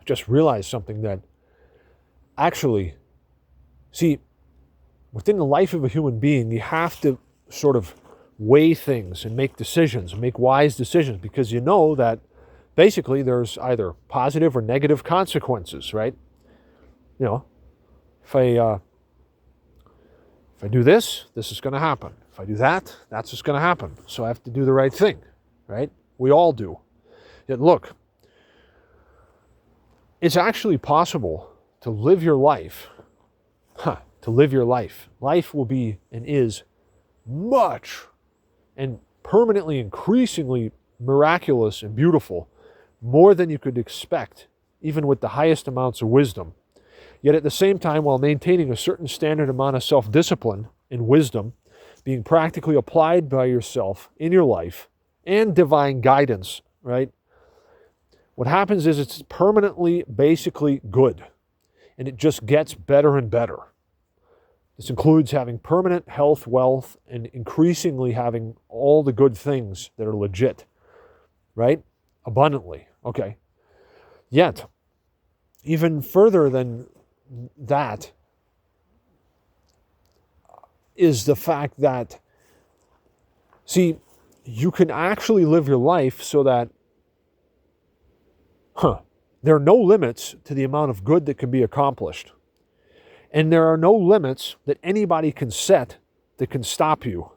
just realized something that actually, see, within the life of a human being, you have to sort of weigh things and make decisions, make wise decisions, because you know that basically there's either positive or negative consequences, right? You know, if I do this, this is going to happen. If I do that, that's what's going to happen. So I have to do the right thing, right? We all do. Yet look, it's actually possible to live your life, to live your life. Life will be and is much and permanently, increasingly miraculous and beautiful, more than you could expect, even with the highest amounts of wisdom. Yet at the same time, while maintaining a certain standard amount of self-discipline and wisdom, being practically applied by yourself in your life, and divine guidance, right? What happens is it's permanently, basically good, and it just gets better and better. This includes having permanent health, wealth, and increasingly having all the good things that are legit, right? Abundantly, okay. Yet, even further than that is the fact that, see, you can actually live your life so that, there are no limits to the amount of good that can be accomplished. And there are no limits that anybody can set that can stop you.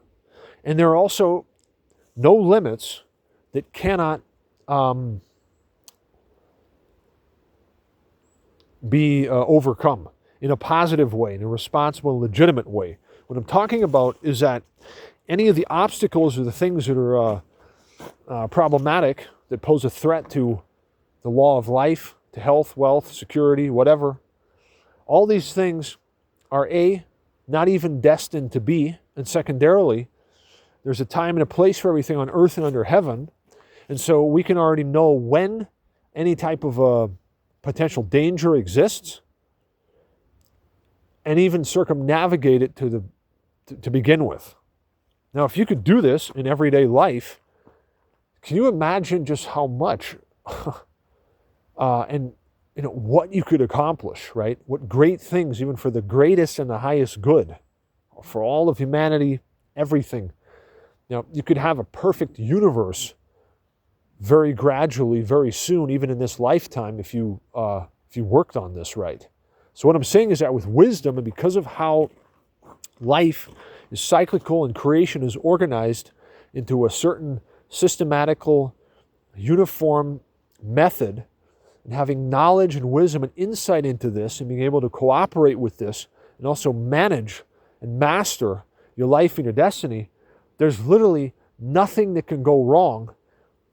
And there are also no limits that cannot be overcome in a positive way, in a responsible, legitimate way. What I'm talking about is that any of the obstacles or the things that are problematic, that pose a threat to the law of life, to health, wealth, security, whatever, all these things are not even destined to be, and secondarily, there's a time and a place for everything on earth and under heaven, and so we can already know when any type of potential danger exists, and even circumnavigate it to begin with. Now, if you could do this in everyday life, can you imagine just how much and what you could accomplish, right? What great things, even for the greatest and the highest good, for all of humanity, everything. Now, you could have a perfect universe very gradually, very soon, even in this lifetime, if you worked on this right. So what I'm saying is that with wisdom, and because of how life is cyclical and creation is organized into a certain systematical, uniform method, and having knowledge and wisdom and insight into this and being able to cooperate with this and also manage and master your life and your destiny, there's literally nothing that can go wrong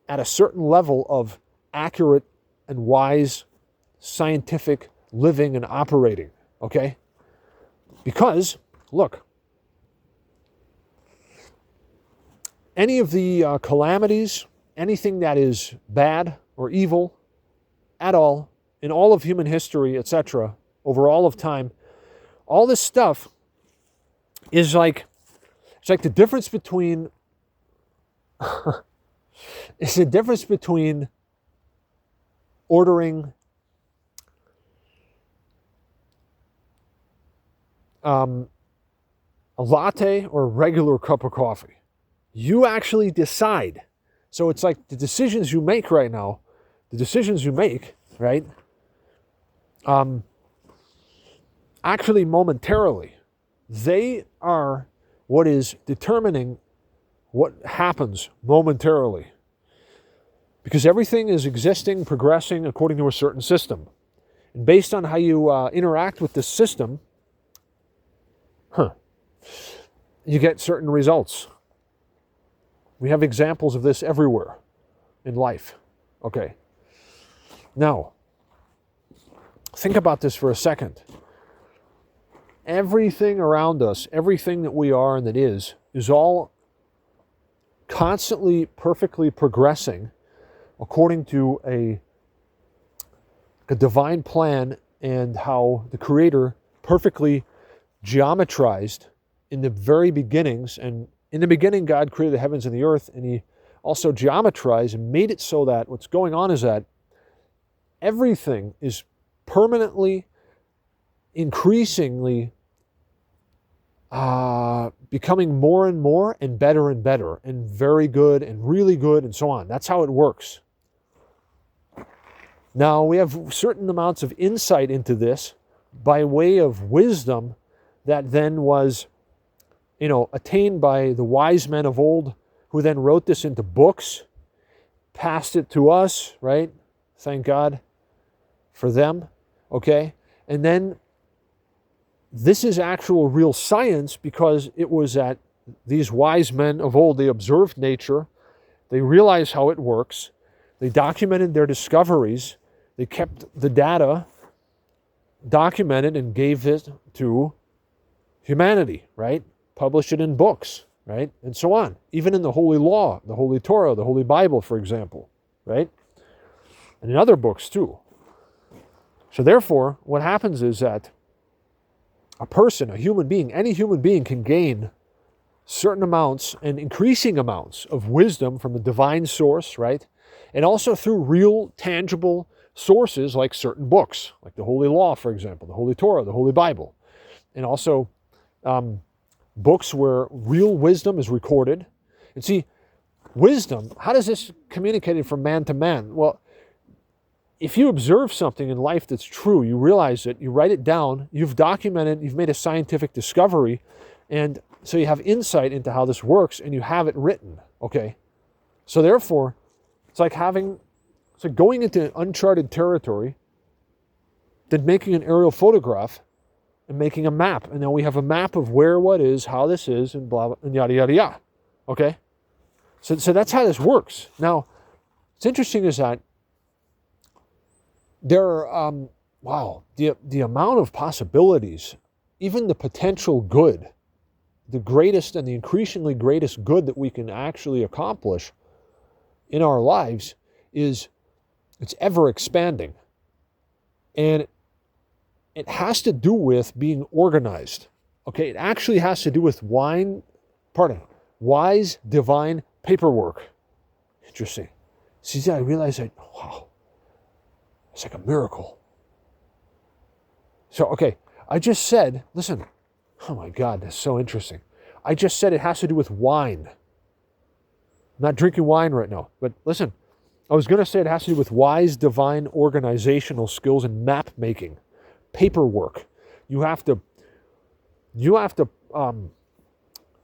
at a certain level of accurate and wise scientific living and operating, okay? Because, look, any of the calamities, anything that is bad or evil at all, in all of human history, etc., over all of time, all this stuff is like, it's like the difference between, it's the difference between ordering a latte or a regular cup of coffee. You actually decide. So it's like the decisions you make right now, right? Actually, momentarily, they are what is determining what happens momentarily. Because everything is existing, progressing according to a certain system. And based on how you interact with this system, you get certain results. We have examples of this everywhere in life. Okay. Now, think about this for a second. Everything around us, everything that we are and that is all constantly, perfectly progressing according to a divine plan and how the Creator perfectly geometrized in the very beginnings. And in the beginning, God created the heavens and the earth, and He also geometrized and made it so that what's going on is that everything is permanently, increasingly becoming more and more and better and very good and really good and so on. That's how it works. Now, we have certain amounts of insight into this by way of wisdom that then was, attained by the wise men of old, who then wrote this into books, passed it to us, right? Thank God for them, okay? And then this is actual real science, because it was that these wise men of old, they observed nature, they realized how it works, they documented their discoveries, they kept the data documented and gave it to humanity, right? Published it in books, right? And so on. Even in the Holy Law, the Holy Torah, the Holy Bible, for example, right? And in other books too. So therefore, what happens is that a person, a human being, any human being can gain certain amounts and increasing amounts of wisdom from a divine source, right? And also through real, tangible sources like certain books, like the Holy Law, for example, the Holy Torah, the Holy Bible. And also books where real wisdom is recorded. And see, wisdom, how does this communicate from man to man? Well, if you observe something in life that's true, you realize it, you write it down, you've documented, you've made a scientific discovery, and so you have insight into how this works, and you have it written, okay? So therefore, it's like going into uncharted territory, then making an aerial photograph and making a map. And now we have a map of where what is, how this is, and blah, blah, and yada, yada, yada. Okay? So that's how this works. Now, what's interesting is that there are, the amount of possibilities, even the potential good, the greatest and the increasingly greatest good that we can actually accomplish in our lives it's ever expanding. And it has to do with being organized. Okay, it actually has to do with wise divine paperwork. Interesting. See, I realized that, wow, it's like a miracle. So, okay, I just said, listen, oh my God, that's so interesting. I just said it has to do with wine. I'm not drinking wine right now, but listen, I was going to say it has to do with wise divine organizational skills and map making, paperwork. You have to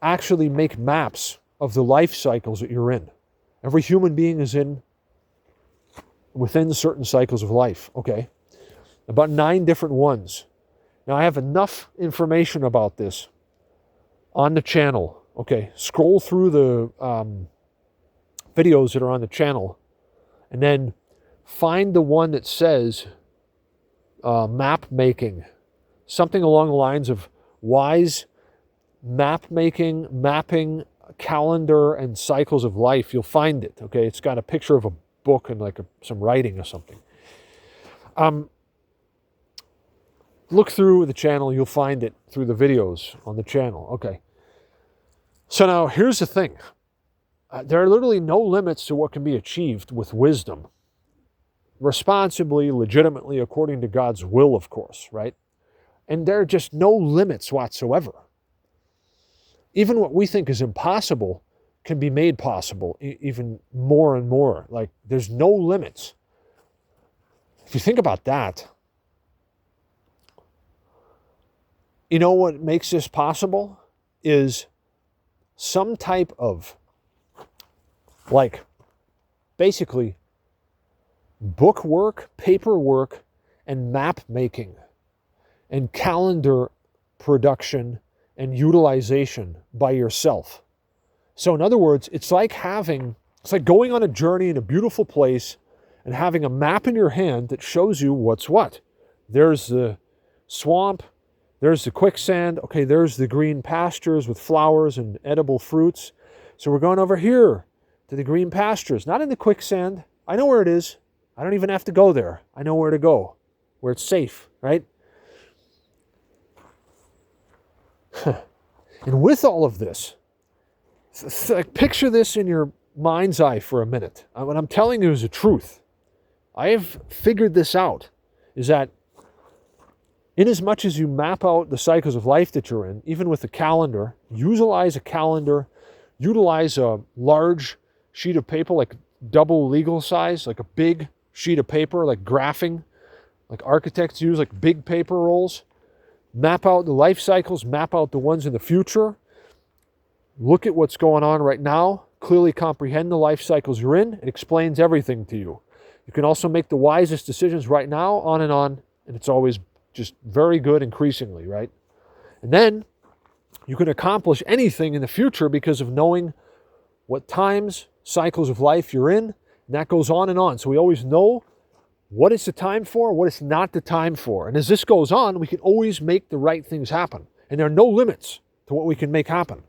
actually make maps of the life cycles that you're in. Every human being is within certain cycles of life, okay? About 9 different ones. Now, I have enough information about this on the channel, okay? Scroll through the videos that are on the channel, and then find the one that says map making. Something along the lines of wise map making, mapping, calendar, and cycles of life. You'll find it, okay? It's got a picture of a book and like some writing or something. Look through the channel. You'll find it through the videos on the channel, okay? So now here's the thing. There are literally no limits to what can be achieved with wisdom. Responsibly, legitimately, according to God's will, of course, right? And there are just no limits whatsoever. Even what we think is impossible can be made possible, even more and more. Like, there's no limits. If you think about that, you know what makes this possible is some type of, like, basically book work, paperwork, and map making, and calendar production and utilization by yourself. So in other words, it's like going on a journey in a beautiful place and having a map in your hand that shows you what's what. There's the swamp, there's the quicksand, okay, there's the green pastures with flowers and edible fruits. So we're going over here to the green pastures, not in the quicksand. I know where it is. I don't even have to go there. I know where to go, where it's safe, right? And with all of this, picture this in your mind's eye for a minute. What I'm telling you is the truth. I have figured this out, is that in as much as you map out the cycles of life that you're in, even with a calendar, utilize a calendar, utilize a large sheet of paper, like double legal size, like a big sheet of paper, like graphing, like architects use, like big paper rolls. Map out the life cycles, map out the ones in the future. Look at what's going on right now. Clearly comprehend the life cycles you're in. It explains everything to you. You can also make the wisest decisions right now, on, and it's always just very good increasingly, right? And then you can accomplish anything in the future because of knowing what times, cycles of life you're in, and that goes on and on. So we always know what it's the time for, what it's not the time for. And as this goes on, we can always make the right things happen. And there are no limits to what we can make happen.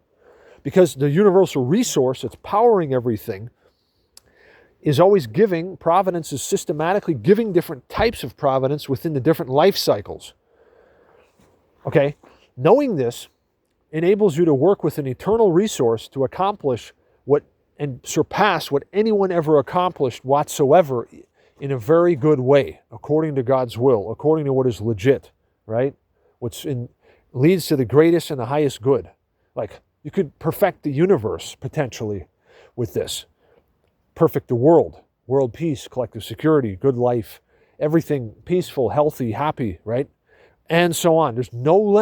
Because the universal resource that's powering everything is always giving, providence is systematically giving different types of providence within the different life cycles. Okay? Knowing this enables you to work with an eternal resource to accomplish what and surpass what anyone ever accomplished whatsoever in a very good way, according to God's will, according to what is legit, right? Leads to the greatest and the highest good. Like, you could perfect the universe, potentially, with this. Perfect the world peace, collective security, good life, everything peaceful, healthy, happy, right? And so on. There's no limit.